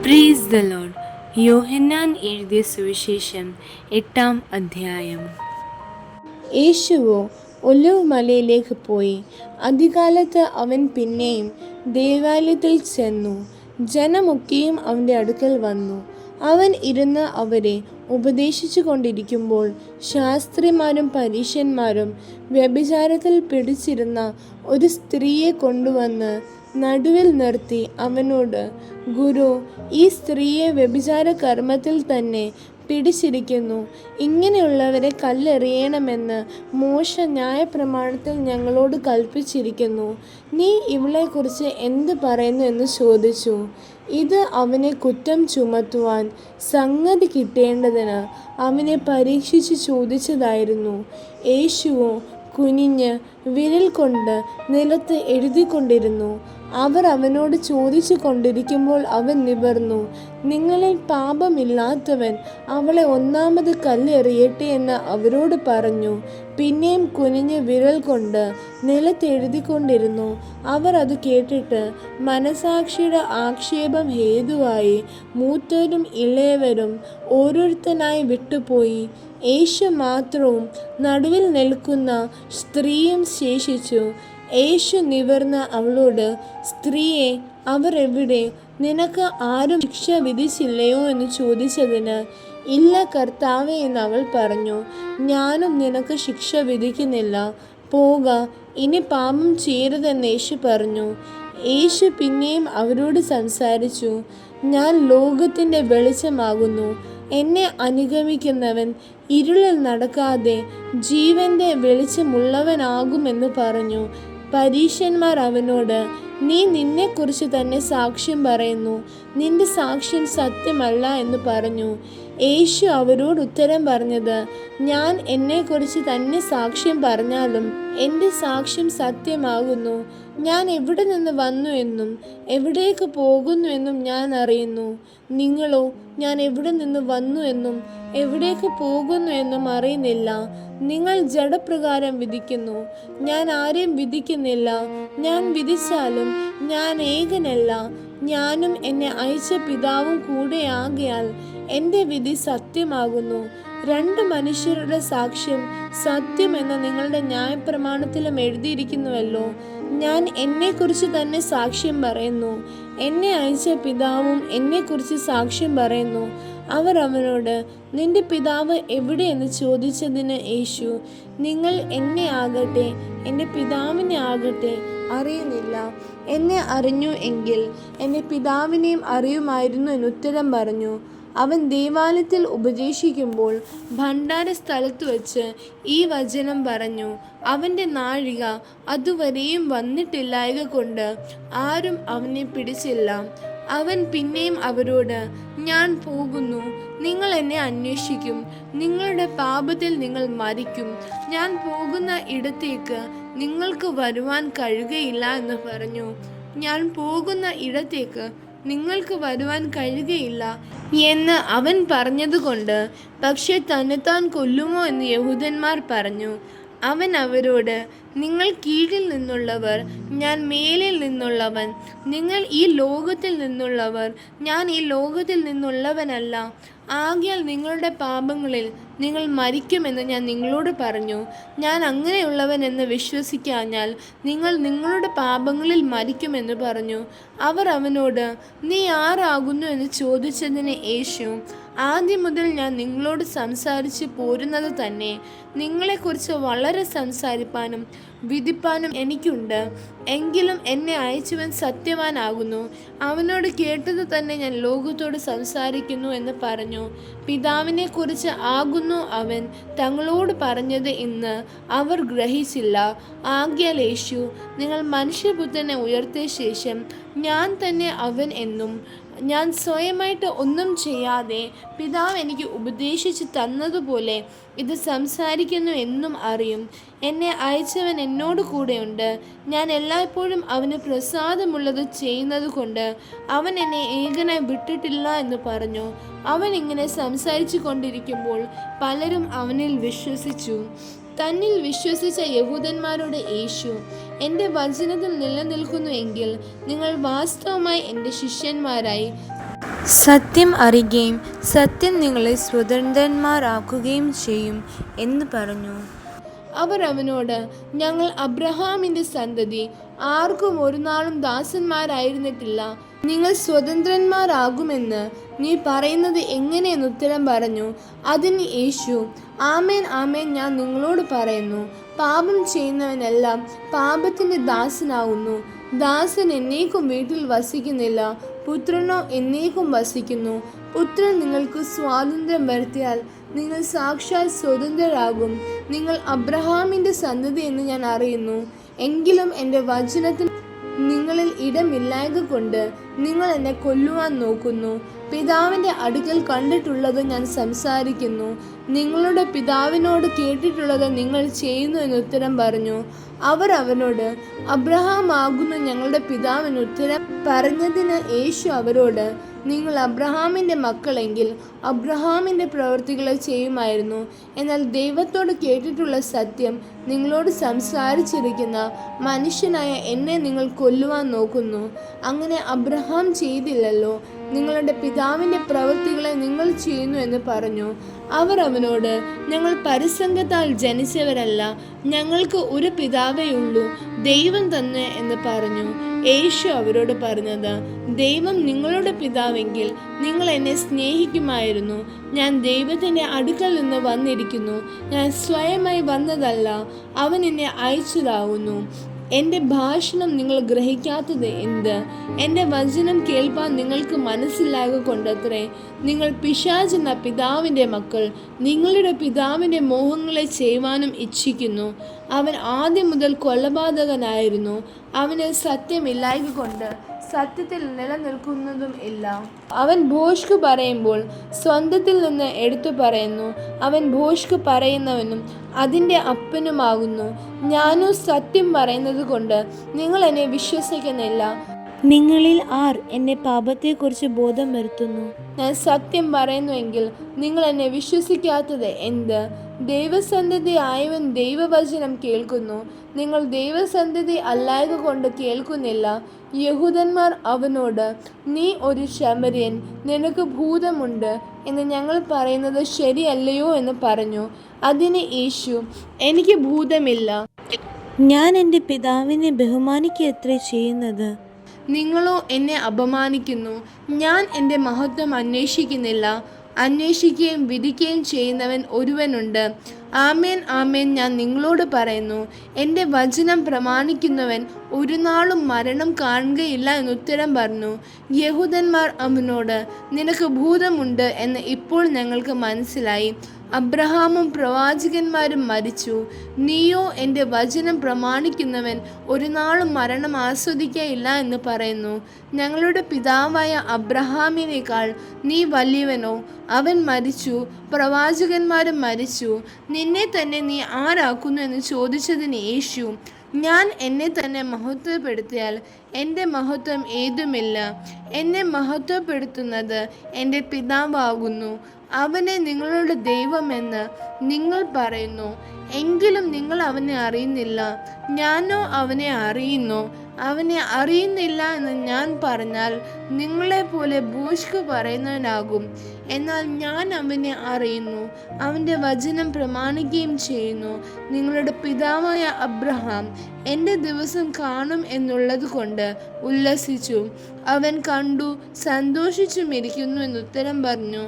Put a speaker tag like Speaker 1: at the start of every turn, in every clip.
Speaker 1: Praise the Lord. യോഹന്നാൻ എഴുതിയ സുവിശേഷം 8-ാം അധ്യായം.
Speaker 2: യേശുവോ ഒലിവ് മലയിലേക്ക് പോയി. അതികാലത്ത് അവൻ പിന്നെയും ദേവാലയത്തിൽ ചെന്നു. ജനമൊക്കെയും അവൻ്റെ അടുക്കൽ വന്നു. അവൻ ഇരുന്ന് അവരെ ഉപദേശിച്ചു കൊണ്ടിരിക്കുമ്പോൾ ശാസ്ത്രിമാരും പരീശന്മാരും വ്യഭിചാരത്തിൽ പിടിച്ചിരുന്ന ഒരു സ്ത്രീയെ കൊണ്ടുവന്ന് നടുവിൽ നിർത്തി അവനോട്, ഗുരു, ഈ സ്ത്രീയെ വ്യഭിചാര കർമ്മത്തിൽ തന്നെ പിടിച്ചിരിക്കുന്നു. ഇങ്ങനെയുള്ളവരെ കല്ലെറിയണമെന്ന് മോശെ ന്യായപ്രമാണത്തിൽ ഞങ്ങളോട് കൽപ്പിച്ചിരിക്കുന്നു. നീ ഇവളെക്കുറിച്ച് എന്ത് പറയുന്നു എന്ന് ചോദിച്ചു. ഇത് അവനെ കുറ്റം ചുമത്തുവാൻ സംഗതി കിട്ടേണ്ടതിന് അവനെ പരീക്ഷിച്ച് ചോദിച്ചതായിരുന്നു. യേശുവോ കുനിഞ്ഞ് വിരൽ കൊണ്ട് നിലത്ത് എഴുതിക്കൊണ്ടിരുന്നു. അവർ അവനോട് ചോദിച്ചു കൊണ്ടിരിക്കുമ്പോൾ അവൻ നിവർന്നു, നിങ്ങളിൽ പാപമില്ലാത്തവൻ അവളെ ഒന്നാമത് കല്ലെറിയട്ടെ എന്ന് അവരോട് പറഞ്ഞു. പിന്നെയും കുനിഞ്ഞ് വിരൽ കൊണ്ട് നിലത്തെഴുതിക്കൊണ്ടിരുന്നു. അവർ അത് കേട്ടിട്ട് മനസാക്ഷിയുടെ ആക്ഷേപം ഹേതുവായി മൂത്തവരും ഇളയവരും ഓരോരുത്തനായി വിട്ടുപോയി. യേശു മാത്രവും നടുവിൽ നിൽക്കുന്ന സ്ത്രീയും ശേഷിച്ചു. യേശു നിവർന്ന് അവളോട്, സ്ത്രീയെ, അവർ എവിടെ? നിനക്ക് ആരും ശിക്ഷ വിധിച്ചില്ലയോ എന്ന് ചോദിച്ചതിന്, ഇല്ല കർത്താവേ എന്ന് അവൾ പറഞ്ഞു. ഞാനും നിനക്ക് ശിക്ഷ വിധിക്കുന്നില്ല, പോക, ഇനി പാപം ചെയ്യരുതെന്ന് യേശു പറഞ്ഞു. യേശു പിന്നെയും അവരോട് സംസാരിച്ചു, ഞാൻ ലോകത്തിൻ്റെ വെളിച്ചമാകുന്നു. എന്നെ അനുഗമിക്കുന്നവൻ ഇരുളിൽ നടക്കാതെ ജീവന്റെ വെളിച്ചമുള്ളവനാകുമെന്ന് പറഞ്ഞു. പരീശന്മാർ അവനോട്, നീ നിന്നെക്കുറിച്ച് തന്നെ സാക്ഷ്യം പറയുന്നു, നിന്റെ സാക്ഷ്യം സത്യമല്ല എന്ന് പറഞ്ഞു. യേശു അവരോട് ഉത്തരം പറഞ്ഞത്, ഞാൻ എന്നെക്കുറിച്ച് തന്നെ സാക്ഷ്യം പറഞ്ഞാലും എൻ്റെ സാക്ഷ്യം സത്യമാകുന്നു. ഞാൻ എവിടെ നിന്ന് വന്നു എന്നും എവിടേക്ക് പോകുന്നു എന്നും ഞാൻ അറിയുന്നു. നിങ്ങളോ ഞാൻ എവിടെ നിന്ന് വന്നു എന്നും എവിടേക്ക് പോകുന്നു എന്നും അറിയുന്നില്ല. നിങ്ങൾ ജഡപ്രകാരം വിധിക്കുന്നു, ഞാൻ ആരെയും വിധിക്കുന്നില്ല. ഞാൻ വിധിച്ചാലും ഞാൻ ഏകനല്ല, ഞാനും എന്നെ അയച്ച പിതാവും കൂടെയാകയാൽ എൻ്റെ വിധി സത്യമാകുന്നു. രണ്ട് മനുഷ്യരുടെ സാക്ഷ്യം സത്യമെന്ന് നിങ്ങളുടെ ന്യായപ്രമാണത്തിലും എഴുതിയിരിക്കുന്നുവല്ലോ. ഞാൻ എന്നെക്കുറിച്ച് തന്നെ സാക്ഷ്യം പറയുന്നു, എന്നെ അയച്ച പിതാവും എന്നെക്കുറിച്ച് സാക്ഷ്യം പറയുന്നു. അവർ അവനോട്, നിന്റെ പിതാവ് എവിടെയെന്ന് ചോദിച്ചതിന് യേശു, നിങ്ങൾ എന്നെ ആകട്ടെ എൻ്റെ പിതാവിനെ ആകട്ടെ അറിയുന്നില്ല. എന്നെ അറിഞ്ഞു എങ്കിൽ എൻ്റെ പിതാവിനെയും അറിയുമായിരുന്നു എന്നുത്തരം പറഞ്ഞു. അവൻ ദേവാലയത്തിൽ ഉപദേശിക്കുമ്പോൾ ഭണ്ഡാര സ്ഥലത്ത് വച്ച് ഈ വചനം പറഞ്ഞു. അവൻ്റെ നാഴിക അതുവരെയും വന്നിട്ടില്ലായക കൊണ്ട് ആരും അവനെ പിടിച്ചില്ല. അവൻ പിന്നെയും അവരോട്, ഞാൻ പോകുന്നു, നിങ്ങൾ എന്നെ അന്വേഷിക്കും, നിങ്ങളുടെ പാപത്തിൽ നിങ്ങൾ മരിക്കും. ഞാൻ പോകുന്ന ഇടത്തേക്ക് നിങ്ങൾക്ക് വരുവാൻ കഴിയുകയില്ല എന്ന് പറഞ്ഞു. ഞാൻ പോകുന്ന ഇടത്തേക്ക് നിങ്ങൾക്ക് വരുവാൻ കഴിയുകയില്ല എന്ന് അവൻ പറഞ്ഞതുകൊണ്ട് പക്ഷേ തന്നെത്താൻ കൊല്ലുമോ എന്ന് യഹൂദന്മാർ പറഞ്ഞു. അവൻ അവരോട്, നിങ്ങൾ കീഴിൽ നിന്നുള്ളവർ, ഞാൻ മേലിൽ നിന്നുള്ളവൻ. നിങ്ങൾ ഈ ലോകത്തിൽ നിന്നുള്ളവർ, ഞാൻ ഈ ലോകത്തിൽ നിന്നുള്ളവനല്ല. ആകയാൽ നിങ്ങളുടെ പാപങ്ങളിൽ നിങ്ങൾ മരിക്കുമെന്ന് ഞാൻ നിങ്ങളോട് പറഞ്ഞു. ഞാൻ അങ്ങനെയുള്ളവൻ എന്ന് വിശ്വസിക്കാഞ്ഞാൽ നിങ്ങൾ നിങ്ങളുടെ പാപങ്ങളിൽ മരിക്കുമെന്ന് പറഞ്ഞു. അവർ അവനോട്, നീ ആരാകുന്നു എന്ന് ചോദിച്ചതിന് യേശു, ആദ്യം മുതൽ ഞാൻ നിങ്ങളോട് സംസാരിച്ച് പോരുന്നത് തന്നെ. നിങ്ങളെക്കുറിച്ച് വളരെ സംസാരിപ്പാനും വിധിപ്പാനും എനിക്കുണ്ട്. എങ്കിലും എന്നെ അയച്ചവൻ സത്യവാനാകുന്നു. അവനോട് കേട്ടത് തന്നെ ഞാൻ ലോകത്തോട് സംസാരിക്കുന്നു എന്ന് പറഞ്ഞു. പിതാവിനെ കുറിച്ച് ആകുന്നു അവൻ തങ്ങളോട് പറഞ്ഞത് എന്ന് അവർ ഗ്രഹിച്ചില്ല. ആകയാൽ യേശു, നിങ്ങൾ മനുഷ്യപുത്രനെ ഉയർത്തിയ ശേഷം ഞാൻ തന്നെ അവൻ എന്നും ഞാൻ സ്വയമായിട്ട് ഒന്നും ചെയ്യാതെ പിതാവ് എനിക്ക് ഉപദേശിച്ച് തന്നതുപോലെ ഇത് സംസാരിക്കുന്നു എന്നും അറിയും. എന്നെ അയച്ചവൻ എന്നോട് കൂടെയുണ്ട്. ഞാൻ എല്ലായ്പ്പോഴും അവന് പ്രസാദമുള്ളത് ചെയ്യുന്നത് കൊണ്ട് അവൻ എന്നെ ഏകനായി വിട്ടിട്ടില്ല എന്ന് പറഞ്ഞു. അവൻ ഇങ്ങനെ സംസാരിച്ചു കൊണ്ടിരിക്കുമ്പോൾ പലരും അവനിൽ വിശ്വസിച്ചു. തന്നിൽ വിശ്വസിച്ച യഹൂദന്മാരോട് യേശു, എൻ്റെ വചനത്തിൽ നിലനിൽക്കുന്നു എങ്കിൽ നിങ്ങൾ വാസ്തവമായി എൻ്റെ ശിഷ്യന്മാരായി
Speaker 1: സത്യം അറിയുകയും സത്യം നിങ്ങളെ സ്വതന്ത്രന്മാരാക്കുകയും ചെയ്യും എന്ന് പറഞ്ഞു.
Speaker 2: അവർ അവനോട്, ഞങ്ങൾ അബ്രഹാമിൻ്റെ സന്തതി, ആർക്കും ഒരു നാളും ദാസന്മാരായിരുന്നിട്ടില്ല. നിങ്ങൾ സ്വതന്ത്രന്മാരാകുമെന്ന് നീ പറയുന്നത് എങ്ങനെയെന്ന് ഉത്തരം പറഞ്ഞു. അതിന് യേശു, ആമേൻ ആമേൻ ഞാൻ നിങ്ങളോട് പറയുന്നു, പാപം ചെയ്യുന്നവനെല്ലാം പാപത്തിൻ്റെ ദാസനാകുന്നു. ദാസൻ എന്നേക്കും വീട്ടിൽ വസിക്കുന്നില്ല, പുത്രനോ എന്നേക്കും വസിക്കുന്നു. പുത്രൻ നിങ്ങൾക്ക് സ്വാതന്ത്ര്യം വരുത്തിയാൽ നിങ്ങൾ സാക്ഷാൽ സ്വതന്ത്രരാകും. നിങ്ങൾ അബ്രഹാമിൻ്റെ സന്തതി എന്ന് ഞാൻ അറിയുന്നു, എങ്കിലും എൻ്റെ വചനത്തിന് നിങ്ങളിൽ ഇടമില്ലായ്ക കൊണ്ട് നിങ്ങൾ എന്നെ കൊല്ലുവാൻ നോക്കുന്നു. പിതാവിൻ്റെ അടുക്കൽ കണ്ടിട്ടുള്ളത് ഞാൻ സംസാരിക്കുന്നു, നിങ്ങളുടെ പിതാവിനോട് കേട്ടിട്ടുള്ളത് നിങ്ങൾ ചെയ്യുന്നു എന്ന് ഉത്തരം പറഞ്ഞു. അവർ അവനോട്, അബ്രഹാം ആകുന്നു ഞങ്ങളുടെ പിതാവിന് ഉത്തരം പറഞ്ഞതിന് യേശു അവരോട്, നിങ്ങൾ അബ്രഹാമിൻ്റെ മക്കളെങ്കിൽ അബ്രഹാമിൻ്റെ പ്രവൃത്തികളെ ചെയ്യുമായിരുന്നു. എന്നാൽ ദൈവത്തോട് കേട്ടിട്ടുള്ള സത്യം നിങ്ങളോട് സംസാരിച്ചിരിക്കുന്ന മനുഷ്യനായ എന്നെ നിങ്ങൾ കൊല്ലുവാൻ നോക്കുന്നു. അങ്ങനെ അബ്രഹാം ചെയ്തില്ലല്ലോ, നിങ്ങളുടെ പിതാവിൻ്റെ പ്രവൃത്തികളെ നിങ്ങൾ ചെയ്യുന്നു എന്ന് പറഞ്ഞു. അവർ അവനോട്, ഞങ്ങൾ പരിസംഗത്താൽ ജനിച്ചവരല്ല, ഞങ്ങൾക്ക് ഒരു പിതാവേ ഉള്ളൂ, ദൈവം തന്നെ എന്ന് പറഞ്ഞു. യേശു അവരോട് പറഞ്ഞത്, ദൈവം നിങ്ങളുടെ പിതാവെങ്കിൽ നിങ്ങൾ എന്നെ സ്നേഹിക്കുമായിരുന്നു. ഞാൻ ദൈവത്തിൻ്റെ അടുക്കൽ നിന്ന് വന്നിരിക്കുന്നു, ഞാൻ സ്വയമായി വന്നതല്ല, അവൻ എന്നെ അയച്ചതാകുന്നു. എൻ്റെ ഭാഷണം നിങ്ങൾ ഗ്രഹിക്കാത്തത് എന്ത്? എൻ്റെ വചനം കേൾപ്പാൻ നിങ്ങൾക്ക് മനസ്സിലാക കൊണ്ടത്രേ. നിങ്ങൾ പിശാചെന്ന പിതാവിൻ്റെ മക്കൾ, നിങ്ങളുടെ പിതാവിൻ്റെ മോഹങ്ങളെ ചെയ്യുവാനും ഇച്ഛിക്കുന്നു. അവൻ ആദ്യം മുതൽ കൊലപാതകനായിരുന്നു, അവന് സത്യമില്ലായ്ക കൊണ്ട് സത്യത്തിൽ നിലനിൽക്കുന്നതും ഇല്ല. അവൻ ഭോഷ്ക് പറയുമ്പോൾ സ്വന്തത്തിൽ നിന്ന് എടുത്തു പറയുന്നു. അവൻ ഭോഷ്ക് പറയുന്നവനും അതിൻ്റെ അപ്പനുമാകുന്നു. ഞാനോ സത്യം പറയുന്നത് കൊണ്ട് നിങ്ങൾ എന്നെ വിശ്വസിക്കുന്നില്ല.
Speaker 1: നിങ്ങളിൽ ആർ എന്നെ പാപത്തെക്കുറിച്ച് ബോധം വരുത്തുന്നു?
Speaker 2: ഞാൻ സത്യം പറയുന്നുവെങ്കിൽ നിങ്ങൾ എന്നെ വിശ്വസിക്കാത്തത് എന്ത്? ദൈവസന്തതി ആയവൻ ദൈവവചനം കേൾക്കുന്നു, നിങ്ങൾ ദൈവസന്തതി അല്ലായക കൊണ്ട് കേൾക്കുന്നില്ല. യഹൂദന്മാർ അവനോട്, നീ ഒരു ശമര്യൻ, നിനക്ക് ഭൂതമുണ്ട് എന്ന് ഞങ്ങൾ പറയുന്നത് ശരിയല്ലയോ എന്ന് പറഞ്ഞു. അതിന് യേശു, എനിക്ക് ഭൂതമില്ല,
Speaker 1: ഞാൻ എൻ്റെ പിതാവിനെ ബഹുമാനിക്കുകയത്രേ ചെയ്യുന്നത്.
Speaker 2: നിങ്ങളോ എന്നെ അപമാനിക്കുന്നു. ഞാൻ എൻ്റെ മഹത്വം അന്വേഷിക്കുന്നില്ല, അന്വേഷിക്കുകയും വിധിക്കുകയും ചെയ്യുന്നവൻ ഒരുവനുണ്ട്. ആമേൻ ആമേൻ ഞാൻ നിങ്ങളോട് പറയുന്നു, എൻ്റെ വചനം പ്രമാണിക്കുന്നവൻ ഒരു നാളും മരണം കാണുകയില്ല എന്നുത്തരം പറഞ്ഞു. യഹൂദന്മാർ അവനോട്, നിനക്ക് ഭൂതമുണ്ട് എന്ന് ഇപ്പോൾ ഞങ്ങൾക്ക് മനസ്സിലായി, അബ്രഹാമും പ്രവാചകന്മാരും മരിച്ചു, നീയോ എൻ്റെ വചനം പ്രമാണിക്കുന്നവൻ ഒരു നാളും മരണം ആസ്വദിക്കയില്ല എന്ന് പറയുന്നു. ഞങ്ങളുടെ പിതാവായ അബ്രഹാമിനേക്കാൾ നീ വലിയവനോ? അവൻ മരിച്ചു, പ്രവാചകന്മാരും മരിച്ചു, നിന്നെ തന്നെ നീ ആരാക്കുന്നു എന്ന് ചോദിച്ചതിന് യേശു, ഞാൻ എന്നെ തന്നെ മഹത്വപ്പെടുത്തിയാൽ എൻ്റെ മഹത്വം ഏതുമില്ല. എന്നെ മഹത്വപ്പെടുത്തുന്നത് എൻ്റെ പിതാവാകുന്നു. അവനെ നിങ്ങളുടെ ദൈവമെന്ന് നിങ്ങൾ പറയുന്നു, എങ്കിലും നിങ്ങൾ അവനെ അറിയുന്നില്ല. ഞാനോ അവനെ അറിയുന്നു. അവനെ അറിയുന്നില്ല എന്ന് ഞാൻ പറഞ്ഞാൽ നിങ്ങളെപ്പോലെ ഭോഷ്ക് പറയുന്നവനാകും. എന്നാൽ ഞാൻ അവനെ അറിയുന്നു, അവൻ്റെ വചനം പ്രമാണിക്കുകയും ചെയ്യുന്നു. നിങ്ങളുടെ പിതാവായ അബ്രഹാം എൻ്റെ ദിവസം കാണും എന്നുള്ളത് കൊണ്ട് ഉല്ലസിച്ചു, അവൻ കണ്ടു സന്തോഷിച്ചുമിരിക്കുന്നു എന്നുത്തരം പറഞ്ഞു.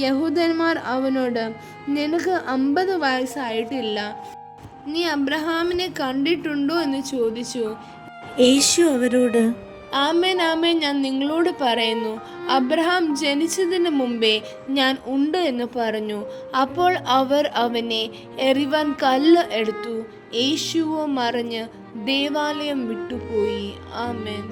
Speaker 2: യഹൂദന്മാർ അവനോട്, നിനക്ക് 50 വയസ്സായിട്ടില്ല, നീ അബ്രഹാമിനെ കണ്ടിട്ടുണ്ടോ എന്ന് ചോദിച്ചു.
Speaker 1: യേശു അവരോട്,
Speaker 2: ആമേൻ ആമേൻ ഞാൻ നിങ്ങളോട് പറയുന്നു, അബ്രഹാം ജനിച്ചതിന് മുമ്പേ ഞാൻ ഉണ്ട് എന്ന് പറഞ്ഞു. അപ്പോൾ അവർ അവനെ എറിവാൻ കല്ല് എടുത്തു. യേശുവോ മറിഞ്ഞ് ദേവാലയം വിട്ടുപോയി. ആമേൻ.